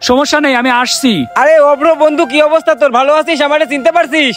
সমস্যা নেই, আমি আসছি। আরে অব্র বন্ধু, কি অবস্থা তোর? ভালো আছিস? আমারে চিনতে পারছিস?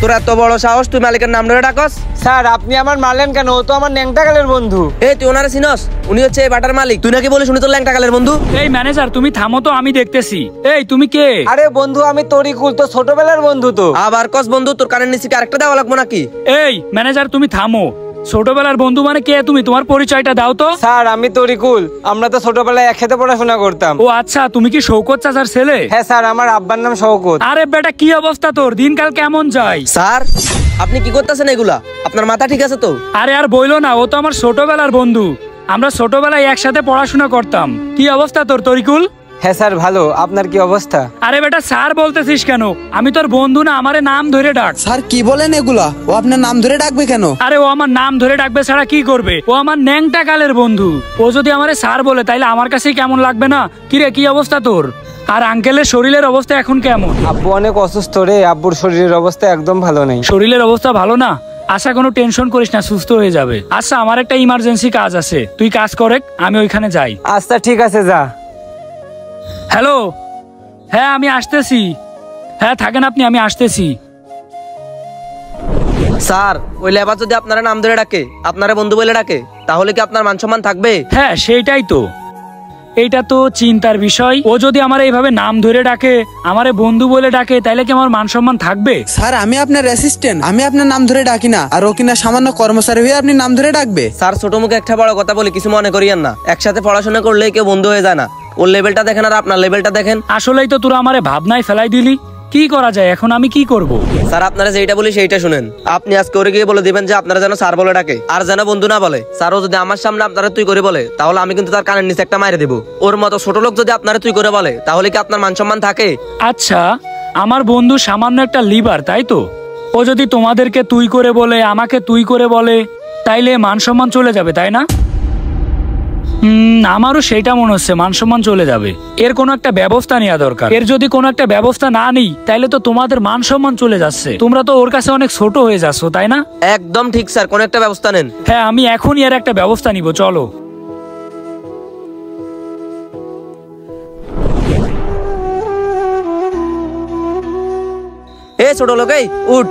তোর এত বড় সাহস, তুই মালিকের নাম ধরে ডাকস? স্যার আপনি আমার মারলেন কেন? ও তো আমার ন্যাংটাকালের বন্ধু। এই তুই ওনারে চিনস? উনি হচ্ছে এই বাটার মালিক। তুই নাকি বলিস উনি তোর ল্যাংটাকালের বন্ধু? এই ম্যানেজার, তুমি থামো তো, আমি দেখতেছি। এই তুমি কে? আরে বন্ধু, আমি তরিকুল, তো ছোটবেলার বন্ধু। তো আবার কস বন্ধু? তোর কানের নিচে আরেকটা দেওয়া লাগবো নাকি? এই ম্যানেজার, তুমি থামো। ছোটবেলার বন্ধু মানে কে তুমি? তোমার পরিচয়টা দাও তো। স্যার আমি তরিকুল, আমরা তো ছোটবেলায় একসাথে পড়াশোনা করতাম। ও আচ্ছা, তুমি কি শৌকত চাচার ছেলে? হ্যাঁ স্যার, আমার আব্বার নাম শওকত। আরে বেটা, কি অবস্থা তোর? দিনকাল কেমন যায়? স্যার আপনি কি করতেছেন এগুলা? আপনার মাথা ঠিক আছে তো? আরে আর বইলো না, ও তো আমার ছোটবেলার বন্ধু। আমরা ছোটবেলায় একসাথে পড়াশোনা করতাম। কি অবস্থা তোর তরিকুল? হ্যাঁ স্যার ভালো, আপনার কি অবস্থা? আরে বেটা, স্যার বলতেছিস কেন? আমি তোর বন্ধু না, আমারে নাম ধরে ডাক। স্যার কি বলেন এগুলা? ও আপনার নাম ধরে ডাকবে কেন? আরে ও আমার নাম ধরে ডাকবে ছাড়া কি করবে? ও আমার ন্যাংটা কালের বন্ধু। ও যদি আমারে স্যার বলে তাইলে আমার কাছেই কেমন লাগবে না? কিরে, কি অবস্থা তোর? আর আঙ্কেলের শরীরের অবস্থা এখন কেমন? আব্বু অনেক অসুস্থ রে, আব্বুর শরীরের অবস্থা একদম ভালো নেই। শরীরের অবস্থা ভালো না? আশা কোনো টেনশন করিস না, সুস্থ হয়ে যাবে। আচ্ছা, আমার একটা ইমার্জেন্সি কাজ আছে, তুই কাজ করে, আমি ওইখানে যাই। আচ্ছা ঠিক আছে, যা। হ্যালো, হ্যাঁ আমি আসতেছি। হ্যাঁ থাকেন আপনি, আমি আসতেছি। স্যার ওই লেবার যদি আপনারা নাম ধরে ডাকে, আপনারা বন্ধু বলে ডাকে, তাহলে কি আপনার মান সম্মান থাকবে? হ্যাঁ সেইটাই তো, এইটা তো চিন্তার বিষয়। ও যদি আমার এইভাবে নাম ধরে ডাকে, আমারে বন্ধু বলে ডাকে, তাইলে কি আমার মান সম্মান থাকবে? স্যার আমি আপনার অ্যাসিস্ট্যান্ট, আমি আপনার নাম ধরে ডাকি না। আর ও কিনা সামান্য কর্মচারী হয়ে আপনি নাম ধরে ডাকবে? স্যার ছোট মুখে একটা বড় কথা বলি, কিছু মনে করিয়েন না। একসাথে পড়াশোনা করলে কেউ বন্ধু হয়ে যায় না। ওর লেভেলটা দেখেন আর আপনার লেভেলটা দেখেন। আসলেই তো তোরা আমারে ভাবনায় ফেলাই দিলি। কি করা যায় এখন? আমি কি করব? স্যার আপনারা যেটা বলি সেইটা শুনেন। আপনি আজকে ওরে গিয়ে বলে দিবেন যে আপনারা যেন স্যার বলে ডাকে, আর যেন বন্ধু না বলে। স্যার ও যদি আমার সামনে আপনারা তুই করে বলে, তাহলে আমি কিন্তু তার কানের নিচে একটা মাইরে দেবো। ওর মতো ছোট লোক যদি আপনারা তুই করে বলে, তাহলে কি আপনার মান সম্মান থাকে? আচ্ছা, আমার বন্ধু সামান্য একটা লিভার, তাই তো? ও যদি তোমাদেরকে তুই করে বলে, আমাকে তুই করে বলে, তাইলে মান সম্মান চলে যাবে, তাই না? আমারও সেটা মনে হচ্ছে, মান সম্মান চলে যাবে। এর কোনো একটা ব্যবস্থা নেওয়া দরকার। এর যদি কোনো একটা ব্যবস্থা না নিই, তাইলে তো তোমাদের মান সম্মান চলে যাচ্ছে। তোমরা তো ওর কাছে অনেক ছোট হয়ে যাচ্ছ, তাই না? একদম ঠিক স্যার, কোন একটা ব্যবস্থা নেন। হ্যাঁ, আমি এখনই এর একটা ব্যবস্থা নিব, চলো। এ ছোট লোক, এই উঠ।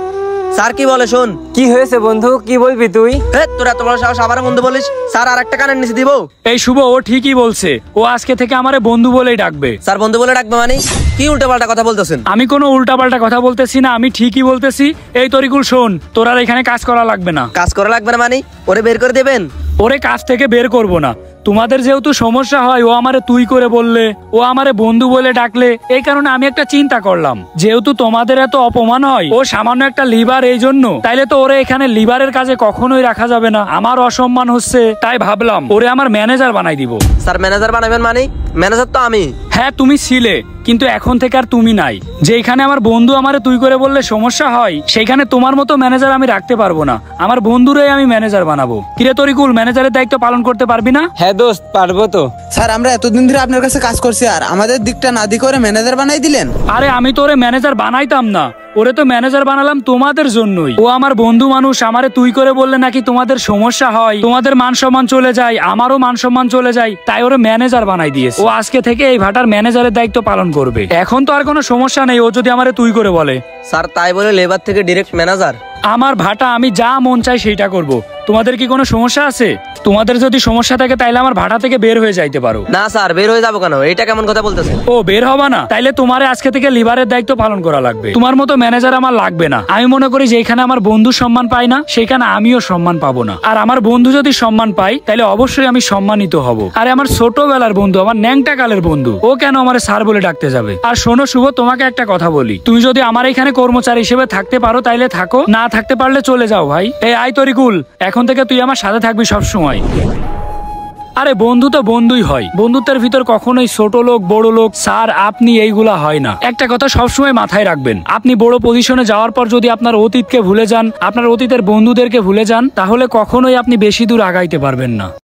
স্যার কি বলে শোন। কি হয়েছে বন্ধু, কি বলবি তুই? তোরা এত বড় সাহস আবার বন্ধু বলিস? স্যার আর একটা কানের নিচে দিব? এই শুভ, ও ঠিকই বলছে। ও আজকে থেকে আমারে বন্ধু বলেই ডাকবে। স্যার বন্ধু বলে ডাকবে মানে? কি উল্টাপাল্টা কথা বলতেছেন? আমি কোনো উল্টাপাল্টা কথা বলতেছি না, আমি ঠিকই বলতেছি। এই তরিকুল শোন, তোর আর এখানে কাজ করা লাগবে না। কাজ করা লাগবে না মানে? ওরে বের করে দেবেন? ওরে কাজ থেকে বের করব না। তোমাদের যেহেতু সমস্যা হয়, ও আমারে তুই করে বললে, ও আমারে বন্ধু বলে ডাকলে, এই কারণে আমি একটা চিন্তা করলাম, যেহেতু তোমাদের এত অপমান হয়, ও সামান্য একটা লিভার এই জন্য, তাইলে তো ওরে এখানে লিভারের কাজে কখনোই রাখা যাবে না। আমার অসম্মান হচ্ছে, তাই ভাবলাম ওরে আমার ম্যানেজার বানাই দিব। স্যার ম্যানেজার বানাবেন মানে? ম্যানেজার তো আমি। হ্যাঁ তুমি ছিলে, কিন্তু এখন থেকে আর তুমি নাই। যেখানে আমার বন্ধু আমারে তুই করে বললে সমস্যা হয়, সেইখানে তোমার মতো ম্যানেজার আমি রাখতে পারবো না। আমার বন্ধুরাই আমি ম্যানেজার বানাবো। কিরে তরিকুল, ম্যানেজারের দায়িত্ব পালন করতে পারবি না? হ্যাঁ দোস্ত, পারবো তো। স্যার আমরা এতদিন ধরে আপনার কাছে কাজ করছি, আর আমাদের দিকটা না দিয়ে করে ম্যানেজার বানাই দিলেন? আরে আমি তো ওরে ম্যানেজার বানাইতাম না, ওরে তো ম্যানেজার বানালাম তোমাদের জন্যই। ও আমার বন্ধু মানুষ, আমারে তুই করে বললে নাকি তোমাদের সমস্যা হয়, তোমাদের মান সম্মান চলে যায়, আমারও মান সম্মান চলে যায়, তাই ওরে ম্যানেজার বানাই দিয়েছে। ও আজকে থেকে এই ভাটার ম্যানেজারের দায়িত্ব পালন করবে। এখন তো আর কোনো সমস্যা নেই, ও যদি আমারে তুই করে বলে। স্যার তাই বলে লেবার থেকে ডিরেক্ট ম্যানেজার? আমার ভাটা, আমি যা মন চাই সেইটা করব। তোমাদের কি কোনো সমস্যা আছে? তোমাদের যদি সমস্যা থাকে তাইলে আমার ভাটা থেকে বের হয়ে যাইতে পারো। না স্যার, বের হয়ে যাবো কেন? এটা কেমন কথা বলতেছেন? ও বের হবা না? তাইলে তোমারে আজকে থেকে লিভারের দায়িত্ব পালন করা লাগবে। তোমার মতো ম্যানেজার আমার লাগবে না। আমি মনে করি যেখানে আমার বন্ধু সম্মান পায় না, সেখানে আমিও সম্মান পাবো না। আর আমার বন্ধু যদি সম্মান পায়, তাহলে অবশ্যই আমি সম্মানিত হব। আরে আমার ছোটবেলার বন্ধু, আমার ন্যাংটা কালের বন্ধু, ও কেন আমার স্যার বলে ডাকতে যাবে? আর শোনো শুভ, তোমাকে একটা কথা বলি, তুমি যদি আমার এখানে কর্মচারী হিসেবে থাকতে পারো তাইলে থাকো, না থাকতে পারলে চলে যাও ভাই। এই আই তরিকুল, এখন থেকে তুই আমার সাথে থাকবি সব সময়। আরে বন্ধু তো বন্ধুই হয়, বন্ধুত্বের ভিতর কখনোই ছোট লোক বড় লোক স্যার আপনি এইগুলা হয় না। একটা কথা সবসময় মাথায় রাখবেন, আপনি বড় পজিশনে যাওয়ার পর যদি আপনার অতীতকে ভুলে যান, আপনার অতীতের বন্ধুদেরকে ভুলে যান, তাহলে কখনোই আপনি বেশি দূর আগাইতে পারবেন না।